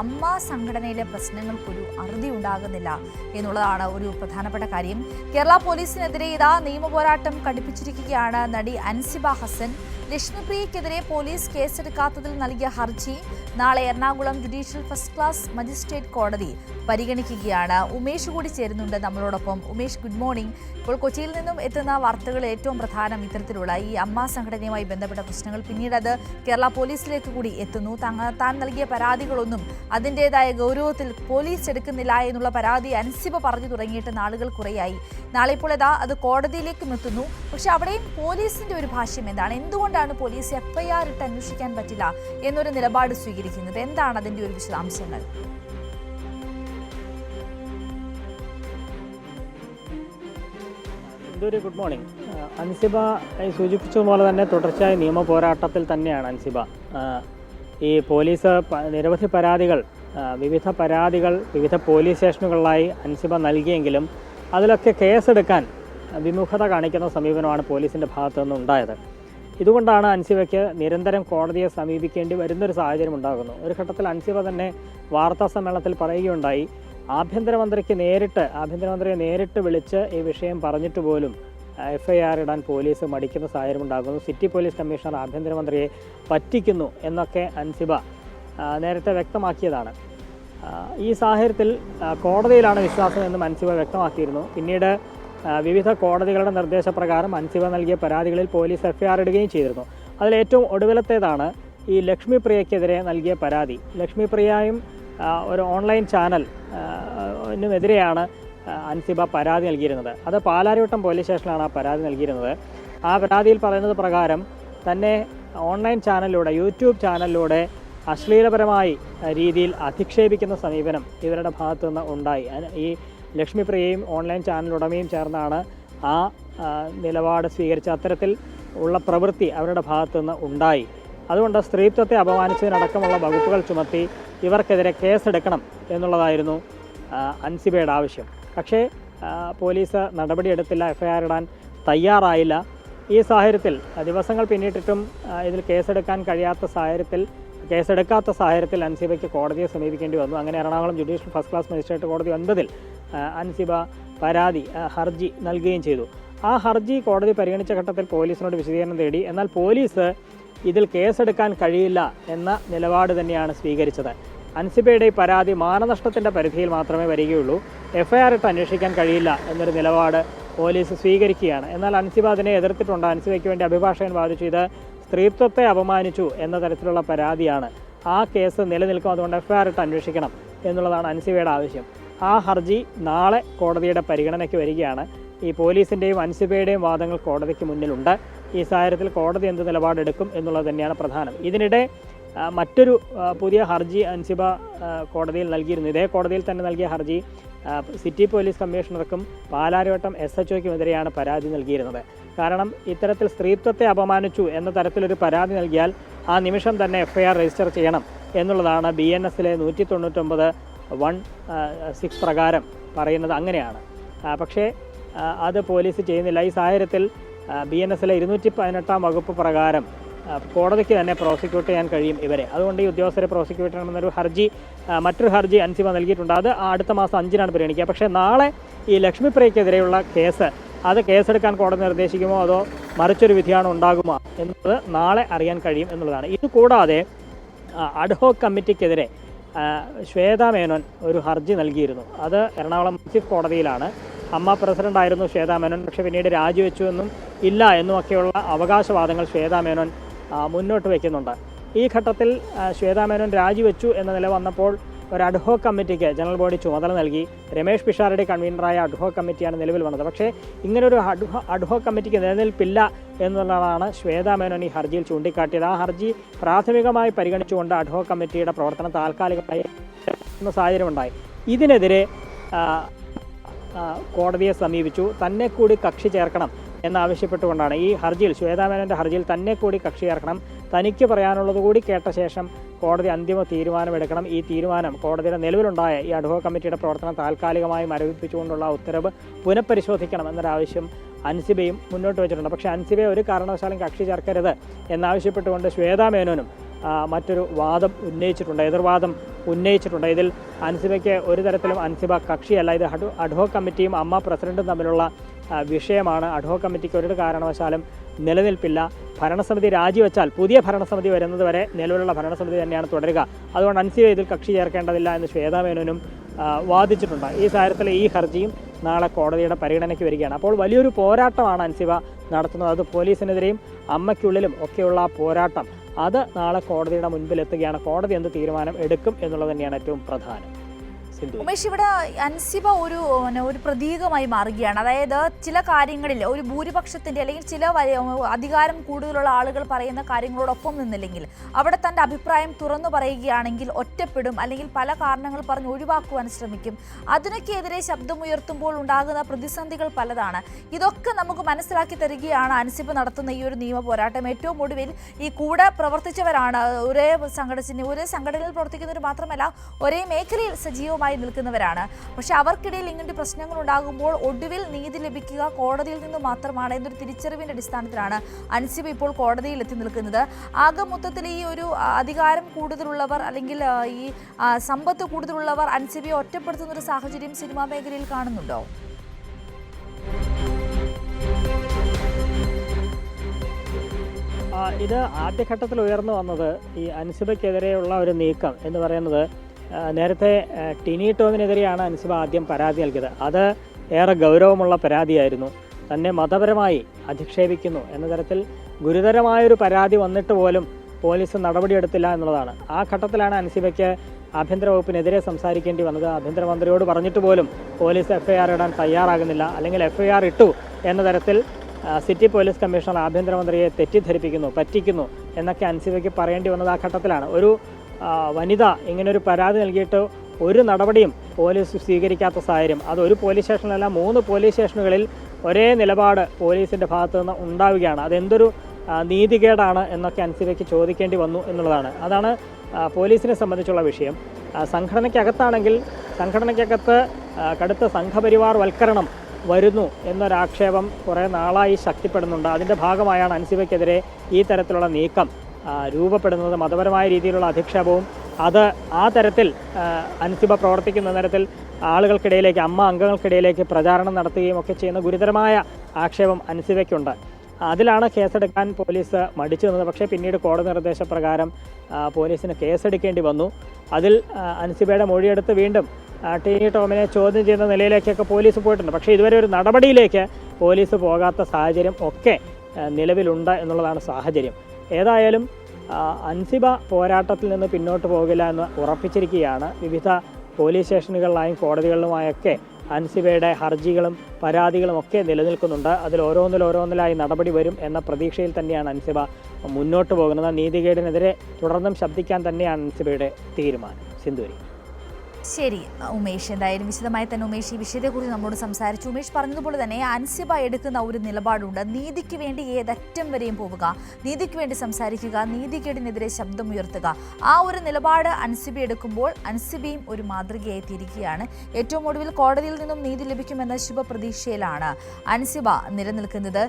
അമ്മ സംഘടനയിലെ പ്രശ്നങ്ങൾക്കൊരു അറുതി ഉണ്ടാകുന്നില്ല എന്നുള്ളതാണ് ഒരു പ്രധാനപ്പെട്ട കാര്യം. കേരള പോലീസിനെതിരെ ഇതാ നിയമപോരാട്ടം കടുപ്പിച്ചിരിക്കുകയാണ് നടി അൻസിബ ഹസൻ. ലക്ഷ്മിപ്രിയയ്ക്കെതിരെ പോലീസ് കേസെടുക്കാത്തതിൽ നൽകിയ ഹർജി നാളെ Ernakulam judicial first class magistrate കോടതി പരിഗണിക്കുകയാണ്. ഉമേഷ് കൂടി ചേരുന്നുണ്ട് നമ്മളോടൊപ്പം. Umesh, good morning. ഇപ്പോൾ കൊച്ചിയിൽ നിന്നും എത്തുന്ന വാർത്തകൾ ഏറ്റവും പ്രധാനം ഇത്തരത്തിലുള്ള ഈ അമ്മ സംഘടനയുമായി ബന്ധപ്പെട്ട പ്രശ്നങ്ങൾ, പിന്നീട് അത് കേരള പോലീസിലേക്ക് കൂടി എത്തുന്നു. താൻ നൽകിയ പരാതികളൊന്നും അതിൻ്റെതായ ഗൗരവത്തിൽ പോലീസ് എടുക്കുന്നില്ല എന്നുള്ള പരാതി അൻസിബ പറഞ്ഞു തുടങ്ങിയിട്ട് നാളുകൾ കുറേയായി. നാളെ ഇപ്പോൾ അത് കോടതിയിലേക്കും എത്തുന്നു. പക്ഷെ അവിടെയും പോലീസിന്റെ ഒരു ഭാഷ്യം എന്താണ്? എന്തുകൊണ്ടാണ് പോലീസ് FIR ഇട്ട് അന്വേഷിക്കാൻ പറ്റില്ല എന്നൊരു നിലപാട് സ്വീകരിക്കുന്നത്? എന്താണ് അതിന്റെ ഒരു വിശദാംശങ്ങൾ? Good morning. അൻസിബ സൂചിപ്പിച്ചതുപോലെ തന്നെ തുടർച്ചയായ നിയമ പോരാട്ടത്തിൽ തന്നെയാണ് അൻസിബ. ഈ പോലീസ് നിരവധി പരാതികൾ, വിവിധ പോലീസ് സ്റ്റേഷനുകളിലായി അൻസിബ നൽകിയെങ്കിലും അതിലൊക്കെ കേസെടുക്കാൻ വിമുഖത കാണിക്കുന്ന സമീപനമാണ് പോലീസിൻ്റെ ഭാഗത്തു നിന്നുണ്ടായത്. ഇതുകൊണ്ടാണ് അൻസിബയ്ക്ക് നിരന്തരം കോടതിയെ സമീപിക്കേണ്ടി വരുന്നൊരു സാഹചര്യം ഉണ്ടാകുന്നു. ഒരു ഘട്ടത്തിൽ അൻസിബ തന്നെ വാർത്താ സമ്മേളനത്തിൽ പറയുകയുണ്ടായി, ആഭ്യന്തരമന്ത്രിയെ നേരിട്ട് വിളിച്ച് ഈ വിഷയം പറഞ്ഞിട്ട് പോലും FIR ഇടാൻ പോലീസ് മടിക്കുന്ന സാഹചര്യം ഉണ്ടാകുന്നു. സിറ്റി പോലീസ് കമ്മീഷണർ ആഭ്യന്തരമന്ത്രിയെ പറ്റിക്കുന്നു എന്നൊക്കെ അൻസിബ നേരത്തെ വ്യക്തമാക്കിയതാണ്. ഈ സാഹചര്യത്തിൽ കോടതിയിലാണ് വിശ്വാസം എന്നും അൻസിബ വ്യക്തമാക്കിയിരുന്നു. പിന്നീട് വിവിധ കോടതികളുടെ നിർദ്ദേശപ്രകാരം അൻസിബ നൽകിയ പരാതികളിൽ പോലീസ് FIR ഇടുകയും ചെയ്തിരുന്നു. അതിലേറ്റവും ഒടുവിലത്തേതാണ് ഈ ലക്ഷ്മിപ്രിയയ്ക്കെതിരെ നൽകിയ പരാതി. ലക്ഷ്മിപ്രിയയും ഒരു ഓൺലൈൻ ചാനലിനുമെതിരെയാണ് അൻസിബ പരാതി നൽകിയിരുന്നത്. അത് പാലാരിവട്ടം പോലീസ് സ്റ്റേഷനിലാണ് ആ പരാതി നൽകിയിരുന്നത്. ആ പരാതിയിൽ പറയുന്നത് പ്രകാരം തന്നെ ഓൺലൈൻ ചാനലിലൂടെ, യൂട്യൂബ് ചാനലിലൂടെ അശ്ലീലപരമായി രീതിയിൽ അധിക്ഷേപിക്കുന്ന സമീപനം ഇവരുടെ ഭാഗത്തു നിന്ന് ഉണ്ടായി. ഈ ലക്ഷ്മിപ്രിയയും ഓൺലൈൻ ചാനൽ ഉടമയും ചേർന്നാണ് ആ നിലപാട് സ്വീകരിച്ച അത്തരത്തിൽ ഉള്ള പ്രവൃത്തി അവരുടെ ഭാഗത്തു നിന്ന് ഉണ്ടായി. അതുകൊണ്ട് സ്ത്രീത്വത്തെ അപമാനിച്ചതിനടക്കമുള്ള വകുപ്പുകൾ ചുമത്തി ഇവർക്കെതിരെ കേസെടുക്കണം എന്നുള്ളതായിരുന്നു അൻസിബയുടെ ആവശ്യം. പക്ഷേ പോലീസ് നടപടിയെടുത്തില്ല, FIR ഇടാൻ തയ്യാറായില്ല. ഈ സാഹചര്യത്തിൽ ദിവസങ്ങൾ പിന്നിട്ടിട്ടും ഇതിൽ കേസെടുക്കാത്ത സാഹചര്യത്തിൽ അൻസിബയ്ക്ക് കോടതിയെ സമീപിക്കേണ്ടി വന്നു. അങ്ങനെ Ernakulam judicial first class magistrate കോടതി 9 അൻസിബ ഹർജി നൽകുകയും ചെയ്തു. ആ ഹർജി കോടതി പരിഗണിച്ച ഘട്ടത്തിൽ പോലീസിനോട് വിശദീകരണം തേടി. എന്നാൽ പോലീസ് ഇതിൽ കേസെടുക്കാൻ കഴിയില്ല എന്ന നിലപാട് തന്നെയാണ് സ്വീകരിച്ചത്. അൻസിബയുടെ ഈ പരാതി മാനനഷ്ടത്തിൻ്റെ പരിധിയിൽ മാത്രമേ വരികയുള്ളൂ, FIR ഇട്ട് അന്വേഷിക്കാൻ കഴിയില്ല എന്നൊരു നിലപാട് പോലീസ് സ്വീകരിക്കുകയാണ്. എന്നാൽ അൻസിബ അതിനെ എതിർത്തിട്ടുണ്ട്. അൻസിബയ്ക്ക് വേണ്ടി അഭിഭാഷകൻ വാദിച്ചു, ഇത് സ്ത്രീത്വത്തെ അപമാനിച്ചു എന്ന തരത്തിലുള്ള പരാതിയാണ്, ആ കേസ് നിലനിൽക്കും, അതുകൊണ്ട് FIR ഇട്ട് അന്വേഷിക്കണം എന്നുള്ളതാണ് അൻസിബയുടെ ആവശ്യം. ആ ഹർജി നാളെ കോടതിയുടെ പരിഗണനയ്ക്ക് വരികയാണ്. ഈ പോലീസിൻ്റെയും അൻസിബയുടെയും വാദങ്ങൾ കോടതിക്ക് മുന്നിലുണ്ട്. ഈ സാഹചര്യത്തിൽ കോടതി എന്ത് നിലപാടെടുക്കും എന്നുള്ളത് തന്നെയാണ് പ്രധാനം. ഇതിനിടെ മറ്റൊരു പുതിയ ഹർജി അൻസിബ കോടതിയിൽ നൽകിയിരുന്നു. ഇതേ കോടതിയിൽ തന്നെ നൽകിയ ഹർജി സിറ്റി പോലീസ് കമ്മീഷണർക്കും പാലാരിവട്ടം SHOയ്ക്കുമെതിരെയാണ് പരാതി നൽകിയിരുന്നത്. കാരണം ഇത്തരത്തിൽ സ്ത്രീത്വത്തെ അപമാനിച്ചു എന്ന തരത്തിലൊരു പരാതി നൽകിയാൽ ആ നിമിഷം തന്നെ FIR രജിസ്റ്റർ ചെയ്യണം എന്നുള്ളതാണ് BNSലെ 191(1)(6) പ്രകാരം പറയുന്നത്. അങ്ങനെയാണ്. പക്ഷേ അത് പോലീസ് ചെയ്യുന്നില്ല. ഈ സാഹചര്യത്തിൽ BNSലെ 218 വകുപ്പ് പ്രകാരം കോടതിക്ക് തന്നെ പ്രോസിക്യൂട്ട് ചെയ്യാൻ കഴിയും ഇവരെ. അതുകൊണ്ട് ഈ ഉദ്യോഗസ്ഥരെ പ്രോസിക്യൂട്ട് ചെയ്യണമെന്നൊരു മറ്റൊരു ഹർജി അൻസിബ നൽകിയിട്ടുണ്ട്. അത് അടുത്ത മാസം 5-നാണ് പരിഗണിക്കുക. പക്ഷേ നാളെ ഈ ലക്ഷ്മിപ്രിയയ്ക്കെതിരെയുള്ള കേസെടുക്കാൻ കോടതി നിർദ്ദേശിക്കുമോ അതോ മറിച്ചൊരു വിധിയാണോ ഉണ്ടാകുമോ എന്നത് നാളെ അറിയാൻ കഴിയും എന്നുള്ളതാണ്. ഇതുകൂടാതെ അഡ്ഹോക് കമ്മിറ്റിക്കെതിരെ ശ്വേത മേനോൻ ഒരു ഹർജി നൽകിയിരുന്നു. അത് എറണാകുളം ചീഫ് കോടതിയിലാണ്. അമ്മ പ്രസിഡൻ്റായിരുന്നു ശ്വേത മേനോൻ. പക്ഷേ പിന്നീട് രാജിവെച്ചു എന്നും ഇല്ല എന്നുമൊക്കെയുള്ള അവകാശവാദങ്ങൾ ശ്വേത മേനോൻ മുന്നോട്ട് വയ്ക്കുന്നുണ്ട്. ഈ ഘട്ടത്തിൽ ശ്വേത മേനോൻ രാജിവെച്ചു എന്ന നില വന്നപ്പോൾ ഒരു അഡ്ഹോക് കമ്മിറ്റിക്ക് ജനറൽ ബോഡി ചുമതല നൽകി. രമേഷ് പിഷാരടി കൺവീനറായ അഡ്ഹോക് കമ്മിറ്റിയാണ് നിലവിൽ വന്നത്. പക്ഷേ ഇങ്ങനൊരു അഡ്ഹോക് കമ്മിറ്റിക്ക് നിലനിൽപ്പില്ല എന്നുള്ളതാണ് ശ്വേത മേനോൻ ഈ ഹർജിയിൽ ചൂണ്ടിക്കാട്ടിയത്. ആ ഹർജി പ്രാഥമികമായി പരിഗണിച്ചുകൊണ്ട് അഡ്ഹോക് കമ്മിറ്റിയുടെ പ്രവർത്തനം താൽക്കാലികമായി സാഹചര്യമുണ്ടായി. ഇതിനെതിരെ കോടതിയെ സമീപിച്ചു. തന്നെ കൂടി കക്ഷി ചേർക്കണം എന്നാവശ്യപ്പെട്ടുകൊണ്ടാണ് ഈ ഹർജിയിൽ, ശ്വേത മേനോൻ്റെ ഹർജിയിൽ തന്നെ കൂടി കക്ഷി ചേർക്കണം, തനിക്ക് പറയാനുള്ളത് കൂടി കേട്ട ശേഷം കോടതി അന്തിമ തീരുമാനമെടുക്കണം. ഈ തീരുമാനം കോടതിയുടെ നിലവിലുണ്ടായ ഈ അഡ്ഹോക് കമ്മിറ്റിയുടെ പ്രവർത്തനം താൽക്കാലികമായി മരവിപ്പിച്ചുകൊണ്ടുള്ള ഉത്തരവ് പുനഃപരിശോധിക്കണം എന്നൊരാവശ്യം അൻസിബയും മുന്നോട്ട് വെച്ചിട്ടുണ്ട്. പക്ഷേ അൻസിബയെ ഒരു കാരണവശാലും കക്ഷി ചേർക്കരുത് എന്നാവശ്യപ്പെട്ടുകൊണ്ട് ശ്വേത മേനോനും മറ്റൊരു വാദം ഉന്നയിച്ചിട്ടുണ്ട്, എതിർവാദം ഉന്നയിച്ചിട്ടുണ്ട്. ഇതിൽ അൻസിബയ്ക്ക് ഒരു തരത്തിലും അൻസിബ കക്ഷിയല്ല. ഇത് അഡ്ഹോക് കമ്മിറ്റിയും അമ്മ പ്രസിഡന്റും തമ്മിലുള്ള വിഷയമാണ്. അഡ്ഹോക് കമ്മിറ്റിക്ക് ഒരു കാരണവശാലും നിലനിൽപ്പില്ല. ഭരണസമിതി രാജിവെച്ചാൽ പുതിയ ഭരണസമിതി വരുന്നത് വരെ നിലവിലുള്ള ഭരണസമിതി തന്നെയാണ് തുടരുക. അതുകൊണ്ട് അൻസിബ ഇതിൽ കക്ഷി ചേർക്കേണ്ടതില്ല എന്ന് ശ്വേതാ മേനോനും വാദിച്ചിട്ടുണ്ട്. ഈ കാര്യത്തിൽ ഈ ഹർജിയും നാളെ കോടതിയുടെ പരിഗണനയ്ക്ക് വരികയാണ്. അപ്പോൾ വലിയൊരു പോരാട്ടമാണ് അൻസിബ നടത്തുന്നത്. അത് പോലീസിനെതിരെയും അമ്മയ്ക്കുള്ളിലും ഒക്കെയുള്ള പോരാട്ടം അത് നാളെ കോടതിയുടെ മുൻപിലെത്തുകയാണ്. കോടതി എന്ത് തീരുമാനം എടുക്കും എന്നുള്ളത് തന്നെയാണ് ഏറ്റവും പ്രധാനം. ഉമേഷ്, ഇവിടെ അൻസിബ ഒരു പ്രതീകമായി മാറുകയാണ്. അതായത് ചില കാര്യങ്ങളിൽ ഒരു ഭൂരിപക്ഷത്തിന്റെ അല്ലെങ്കിൽ ചില അധികാരം കൂടുതലുള്ള ആളുകൾ പറയുന്ന കാര്യങ്ങളോടൊപ്പം നിന്നില്ലെങ്കിൽ അവിടെ തന്റെ അഭിപ്രായം തുറന്നു പറയുകയാണെങ്കിൽ ഒറ്റപ്പെടും, അല്ലെങ്കിൽ പല കാരണങ്ങൾ പറഞ്ഞ് ഒഴിവാക്കുവാൻ ശ്രമിക്കും. അതിനൊക്കെ എതിരെ ശബ്ദമുയർത്തുമ്പോൾ ഉണ്ടാകുന്ന പ്രതിസന്ധികൾ പലതാണ്. ഇതൊക്കെ നമുക്ക് മനസ്സിലാക്കി തരികയാണ് അൻസിബ നടത്തുന്ന ഈ ഒരു നിയമ പോരാട്ടം. ഏറ്റവും ഒടുവിൽ ഈ കൂടെ പ്രവർത്തിച്ചവരാണ്, ഒരേ സംഘടനയിൽ പ്രവർത്തിക്കുന്നവർ മാത്രമല്ല ഒരേ മേഖലയിൽ സജീവമായി നിൽക്കുന്നവരാണ്. പക്ഷെ അവർക്കിടയിൽ ഇങ്ങനത്തെ പ്രശ്നങ്ങൾ ഉണ്ടാകുമ്പോൾ ഒടുവിൽ നീതി ലഭിക്കുക കോടതിയിൽ നിന്ന് മാത്രമാണ് എന്നൊരു തിരിച്ചറിവിന്റെ അടിസ്ഥാനത്തിലാണ് അൻസിബ ഇപ്പോൾ കോടതിയിൽ എത്തി നിൽക്കുന്നത്. ആകെ മൊത്തത്തിൽ ഈ ഒരു അധികാരം കൂടുതലുള്ളവർ അല്ലെങ്കിൽ ഈ സമ്പത്ത് കൂടുതലുള്ളവർ അൻസിബയെ ഒറ്റപ്പെടുത്തുന്ന ഒരു സാഹചര്യം സിനിമാ മേഖലയിൽ കാണുന്നുണ്ടോ? ഇത് ആദ്യഘട്ടത്തിൽ ഉയർന്നു വന്നത് ഈ അൻസിബയ്ക്കെതിരെയുള്ള ഒരു നീക്കം എന്ന് പറയുന്നത്, നേരത്തെ ടിനി ടോമിനെതിരെയാണ് അൻസിബ ആദ്യം പരാതി നൽകിയത്. അത് ഏറെ ഗൗരവമുള്ള പരാതിയായിരുന്നു. തന്നെ മതപരമായി അധിക്ഷേപിക്കുന്നു എന്ന തരത്തിൽ ഗുരുതരമായൊരു പരാതി വന്നിട്ട് പോലും പോലീസ് നടപടിയെടുത്തില്ല എന്നുള്ളതാണ്. ആ ഘട്ടത്തിലാണ് അൻസിബയ്ക്ക് ആഭ്യന്തര വകുപ്പിനെതിരെ സംസാരിക്കേണ്ടി വന്നത്. ആഭ്യന്തരമന്ത്രിയോട് പറഞ്ഞിട്ട് പോലും പോലീസ് FIR ഇടാൻ തയ്യാറാകുന്നില്ല, അല്ലെങ്കിൽ FIR ഇട്ടു എന്ന തരത്തിൽ സിറ്റി പോലീസ് കമ്മീഷണർ ആഭ്യന്തരമന്ത്രിയെ തെറ്റിദ്ധരിപ്പിക്കുന്നു, പറ്റിക്കുന്നു എന്നൊക്കെ അൻസിബയ്ക്ക് പറയേണ്ടി വന്നത് ആ ഘട്ടത്തിലാണ്. ഒരു വനിത ഇങ്ങനൊരു പരാതി നൽകിയിട്ട് ഒരു നടപടിയും പോലീസ് സ്വീകരിക്കാത്ത സാഹചര്യം, അത് ഒരു പോലീസ് സ്റ്റേഷനിലല്ല 3 പോലീസ് സ്റ്റേഷനുകളിൽ ഒരേ നിലപാട് പോലീസിൻ്റെ ഭാഗത്തു നിന്ന് ഉണ്ടാവുകയാണ്. അതെന്തൊരു നീതികേടാണ് എന്നൊക്കെ അൻസിബയ്ക്ക് ചോദിക്കേണ്ടി വന്നു എന്നുള്ളതാണ്. അതാണ് പോലീസിനെ സംബന്ധിച്ചുള്ള വിഷയം. സംഘടനയ്ക്കകത്താണെങ്കിൽ സംഘടനയ്ക്കകത്ത് കടുത്ത സംഘപരിവാർ വൽക്കരണം വരുന്നു എന്നൊരാക്ഷേപം കുറേ നാളായി ശക്തിപ്പെടുന്നുണ്ട്. അതിൻ്റെ ഭാഗമായാണ് അൻസിബയ്ക്കെതിരെ ഈ തരത്തിലുള്ള നീക്കം രൂപപ്പെടുന്നത്. മതപരമായ രീതിയിലുള്ള അധിക്ഷേപവും അത് ആ തരത്തിൽ അൻസിബ പ്രവർത്തിക്കുന്ന തരത്തിൽ ആളുകൾക്കിടയിലേക്ക്, അംഗങ്ങൾക്കിടയിലേക്ക് പ്രചാരണം നടത്തുകയും ഒക്കെ ചെയ്യുന്ന ഗുരുതരമായ ആക്ഷേപം അൻസിബയ്ക്കുണ്ട്. അതിലാണ് കേസെടുക്കാൻ പോലീസ് മടിച്ചു നിന്നത്. പക്ഷേ പിന്നീട് കോടതി നിർദ്ദേശപ്രകാരം പോലീസിന് കേസെടുക്കേണ്ടി വന്നു. അതിൽ അൻസിബയുടെ മൊഴിയെടുത്ത് വീണ്ടും ടിനി ടോമിനെ ചോദ്യം ചെയ്യുന്ന നിലയിലേക്കൊക്കെ പോലീസ് പോയിട്ടുണ്ട്. പക്ഷേ ഇതുവരെ ഒരു നടപടിയിലേക്ക് പോലീസ് പോകാത്ത സാഹചര്യം ഒക്കെ നിലവിലുണ്ട് എന്നുള്ളതാണ് സാഹചര്യം. ഏതായാലും അൻസിബ പോരാട്ടത്തിൽ നിന്ന് പിന്നോട്ട് പോകില്ല എന്ന് ഉറപ്പിച്ചിരിക്കുകയാണ്. വിവിധ പോലീസ് സ്റ്റേഷനുകളിലായും കോടതികളിലുമായൊക്കെ അൻസിബയുടെ ഹർജികളും പരാതികളും ഒക്കെ നിലനിൽക്കുന്നുണ്ട്. അതിൽ ഓരോന്നിലായി നടപടി വരും എന്ന പ്രതീക്ഷയിൽ തന്നെയാണ് അൻസിബ മുന്നോട്ട് പോകുന്നത്. നീതികേടിനെതിരെ തുടർന്നും ശബ്ദിക്കാൻ തന്നെയാണ് അൻസിബയുടെ തീരുമാനം. സിന്ധൂരി. ശരി ഉമേഷ്, എന്തായാലും വിശദമായി തന്നെ ഉമേഷ് ഈ വിഷയത്തെക്കുറിച്ച് നമ്മോട് സംസാരിച്ചു. ഉമേഷ് പറഞ്ഞതുപോലെ തന്നെ അൻസിബ എടുക്കുന്ന ഒരു നിലപാടുണ്ട്. നീതിക്ക് വേണ്ടി ഏതറ്റം വരെയും പോവുക, നീതിക്ക് വേണ്ടി സംസാരിക്കുക, നീതികേടിനെതിരെ ശബ്ദമുയർത്തുക. ആ ഒരു നിലപാട് അൻസിബ എടുക്കുമ്പോൾ അൻസിബയും ഒരു മാതൃകയായി തീരുകയാണ്. ഏറ്റവും ഒടുവിൽ കോടതിയിൽ നിന്നും നീതി ലഭിക്കുമെന്ന ശുഭപ്രതീക്ഷയിലാണ് അൻസിബ നിലനിൽക്കുന്നത്.